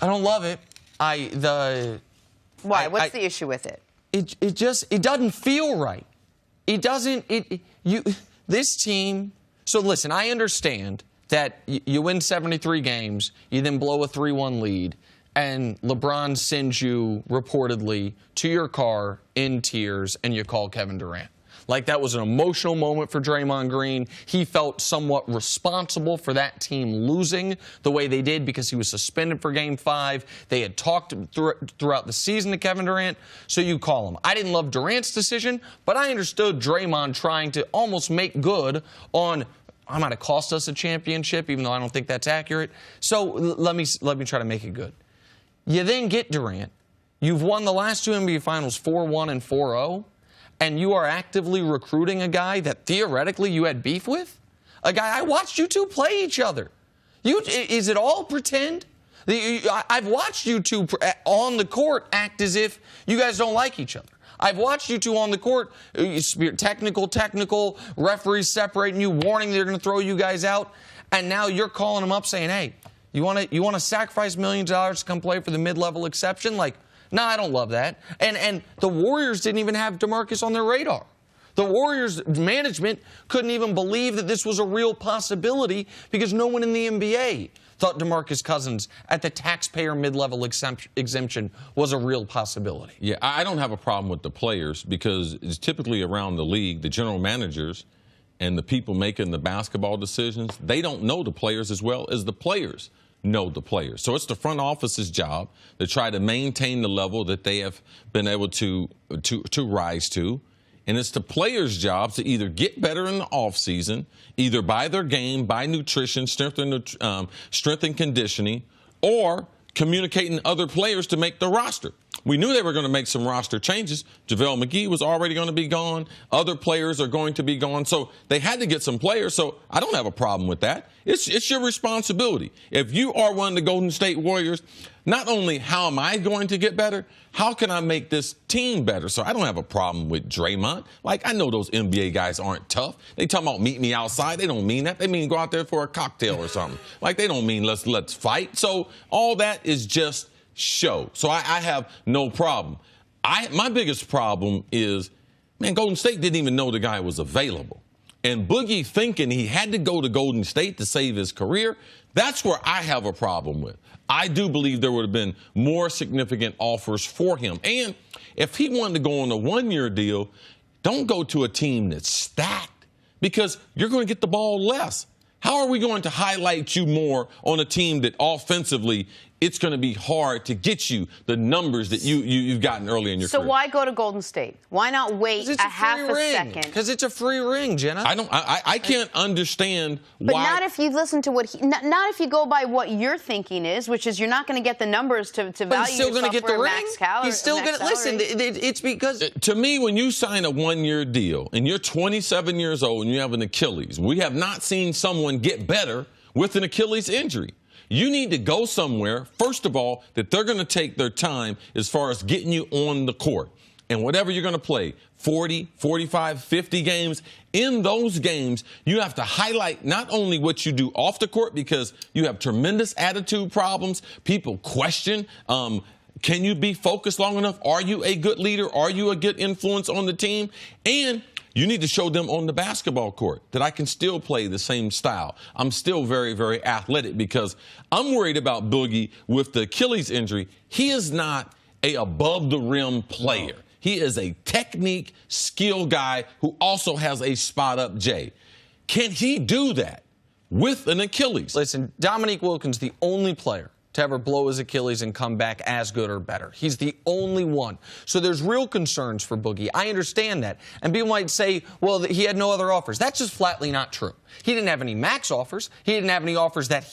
I don't love it. Why? What's the issue with it? It doesn't feel right. It doesn't. This team. So listen, I understand that you win 73 games, you then blow a 3-1 lead, and LeBron sends you reportedly to your car in tears, and you call Kevin Durant. Like, that was an emotional moment for Draymond Green. He felt somewhat responsible for that team losing the way they did because he was suspended for Game 5. They had talked throughout the season to Kevin Durant, so you call him. I didn't love Durant's decision, but I understood Draymond trying to almost make good on, I might have cost us a championship, even though I don't think that's accurate. So let me try to make it good. You then get Durant. You've won the last two NBA Finals 4-1 and 4-0. And you are actively recruiting a guy that theoretically you had beef with? A guy, I watched you two play each other. Is it all pretend? I've watched you two on the court act as if you guys don't like each other. I've watched you two on the court, technical, referees separating you, warning they're going to throw you guys out. And now you're calling them up saying, hey, you want to sacrifice millions of dollars to come play for the mid-level exception? Like, no, I don't love that. And the Warriors didn't even have DeMarcus on their radar. The Warriors management couldn't even believe that this was a real possibility because no one in the NBA thought DeMarcus Cousins at the taxpayer mid-level exemption was a real possibility. Yeah, I don't have a problem with the players because it's typically around the league, the general managers and the people making the basketball decisions, they don't know the players as well as the players know the players. So it's the front office's job to try to maintain the level that they have been able to rise to. And it's the players' job to either get better in the offseason, either by their game, by nutrition, strength and conditioning, or communicating other players to make the roster. We knew they were going to make some roster changes. JaVale McGee was already going to be gone. Other players are going to be gone. So they had to get some players. So I don't have a problem with that. It's your responsibility. If you are one of the Golden State Warriors, not only how am I going to get better, how can I make this team better? So I don't have a problem with Draymond. Like, I know those NBA guys aren't tough. They talking about meet me outside. They don't mean that. They mean go out there for a cocktail or something. Like, they don't mean let's fight. So all that is just show. So I have no problem. My biggest problem is, man, Golden State didn't even know the guy was available. And Boogie thinking he had to go to Golden State to save his career, that's where I have a problem with. I do believe there would have been more significant offers for him. And if he wanted to go on a one-year deal, don't go to a team that's stacked because you're going to get the ball less. How are we going to highlight you more on a team that offensively it's going to be hard to get you the numbers that you've gotten early in your career? So why go to Golden State? Why not wait a half a second? Because it's a free ring, Jenna. I can't understand why. But not if you listen to what not if you go by what your thinking is, which is you're not going to get the numbers to value he's still going to get the ring. He's still going to listen. It's because to me, when you sign a one-year deal and you're 27 years old and you have an Achilles, we have not seen someone get better with an Achilles injury. You need to go somewhere, first of all, that they're going to take their time as far as getting you on the court. And whatever you're going to play, 40, 45, 50 games, in those games, you have to highlight not only what you do off the court because you have tremendous attitude problems. People question, can you be focused long enough? Are you a good leader? Are you a good influence on the team? And you need to show them on the basketball court that I can still play the same style. I'm still very, very athletic because I'm worried about Boogie with the Achilles injury. He is not a above-the-rim player. He is a technique, skill guy who also has a spot-up J. Can he do that with an Achilles? Listen, Dominique Wilkins, the only player to ever blow his Achilles and come back as good or better. He's the only one. So there's real concerns for Boogie. I understand that. And people might say, well, he had no other offers. That's just flatly not true. He didn't have any max offers. He didn't have any offers that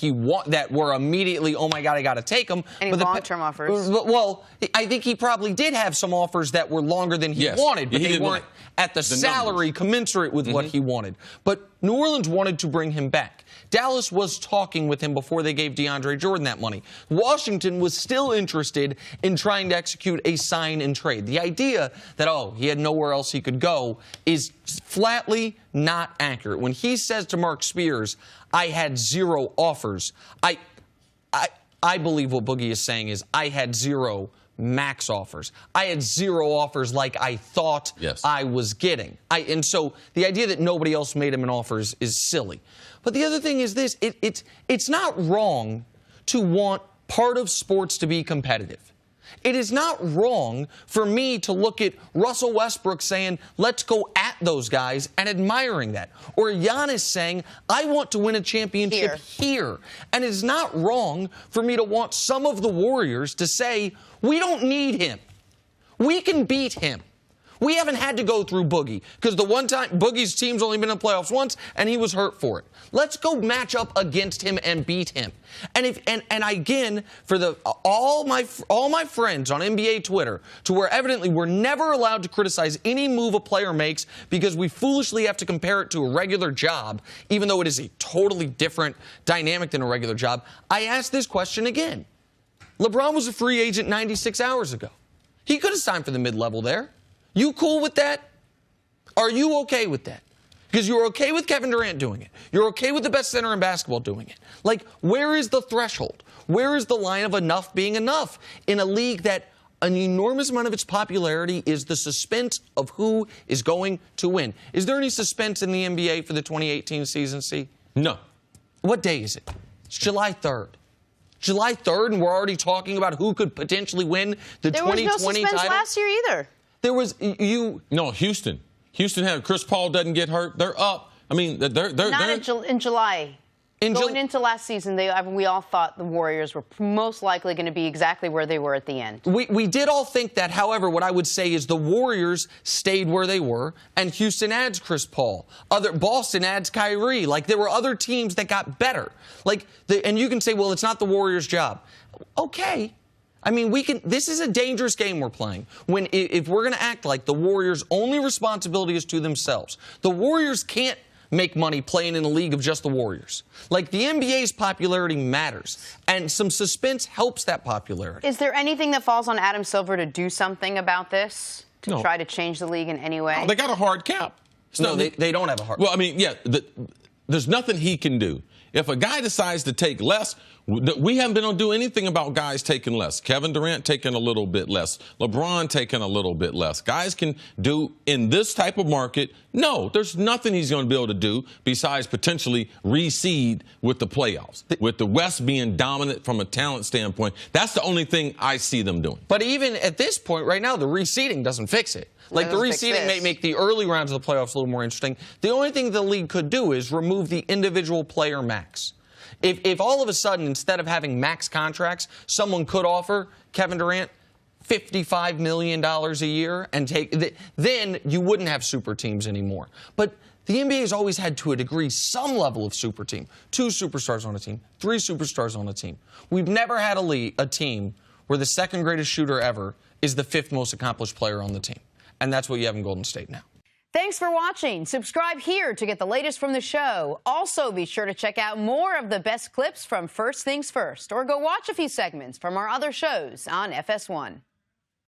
that were immediately, oh, my God, I got to take them. Any long-term offers? Well, I think he probably did have some offers that were longer than he wanted, but they weren't at the salary commensurate with what he wanted. But New Orleans wanted to bring him back. Dallas was talking with him before they gave DeAndre Jordan that money. Washington was still interested in trying to execute a sign and trade. The idea that, oh, he had nowhere else he could go is flatly not accurate. When he says to Mark Spears, I had 0 offers, I believe what Boogie is saying is I had 0 max offers. I had 0 offers like I thought I was getting. And so the idea that nobody else made him an offer is silly. But the other thing is this, it's not wrong to want part of sports to be competitive. It is not wrong for me to look at Russell Westbrook saying, let's go at those guys, and admiring that. Or Giannis saying, I want to win a championship here. And it is not wrong for me to want some of the Warriors to say, we don't need him. We can beat him. We haven't had to go through Boogie, because the one time Boogie's team's only been in the playoffs once, and he was hurt for it. Let's go match up against him and beat him. And again, for all my friends on NBA Twitter, to where evidently we're never allowed to criticize any move a player makes because we foolishly have to compare it to a regular job, even though it is a totally different dynamic than a regular job. I ask this question again. LeBron was a free agent 96 hours ago. He could have signed for the mid-level there. You cool with that? Are you okay with that? Because you're okay with Kevin Durant doing it. You're okay with the best center in basketball doing it. Like, where is the threshold? Where is the line of enough being enough in a league that an enormous amount of its popularity is the suspense of who is going to win? Is there any suspense in the NBA for the 2018 season, C? No. What day is it? It's July 3rd. July 3rd, and we're already talking about who could potentially win the 2020 title? There was no suspense last year either. There was No, Houston. Houston had Chris Paul doesn't get hurt. They're up. I mean, they're in July. Going into last season, we all thought the Warriors were most likely going to be exactly where they were at the end. We did all think that. However, what I would say is the Warriors stayed where they were, and Houston adds Chris Paul. Boston adds Kyrie. Like, there were other teams that got better. And you can say, well, it's not the Warriors' job. Okay. I mean, this is a dangerous game we're playing. If we're going to act like the Warriors' only responsibility is to themselves. The Warriors can't make money playing in a league of just the Warriors. Like, the NBA's popularity matters, and some suspense helps that popularity. Is there anything that falls on Adam Silver to do something about this, to try to change the league in any way? No, they got a hard cap. No, they don't have a hard cap. Well, I mean, yeah, there's nothing he can do. If a guy decides to take less, we haven't been able to do anything about guys taking less. Kevin Durant taking a little bit less. LeBron taking a little bit less. Guys can do in this type of market. No, there's nothing he's going to be able to do besides potentially reseed with the playoffs. With the West being dominant from a talent standpoint, that's the only thing I see them doing. But even at this point right now, the reseeding doesn't fix it. Like, the reseeding may make the early rounds of the playoffs a little more interesting. The only thing the league could do is remove the individual player max. If all of a sudden, instead of having max contracts, someone could offer Kevin Durant $55 million a year and then you wouldn't have super teams anymore. But the NBA has always had, to a degree, some level of super team. 2 superstars on a team, 3 superstars on a team. We've never had a team where the second greatest shooter ever is the 5th most accomplished player on the team. And that's what you have in Golden State now. Thanks for watching. Subscribe here to get the latest from the show. Also, be sure to check out more of the best clips from First Things First, or go watch a few segments from our other shows on FS1.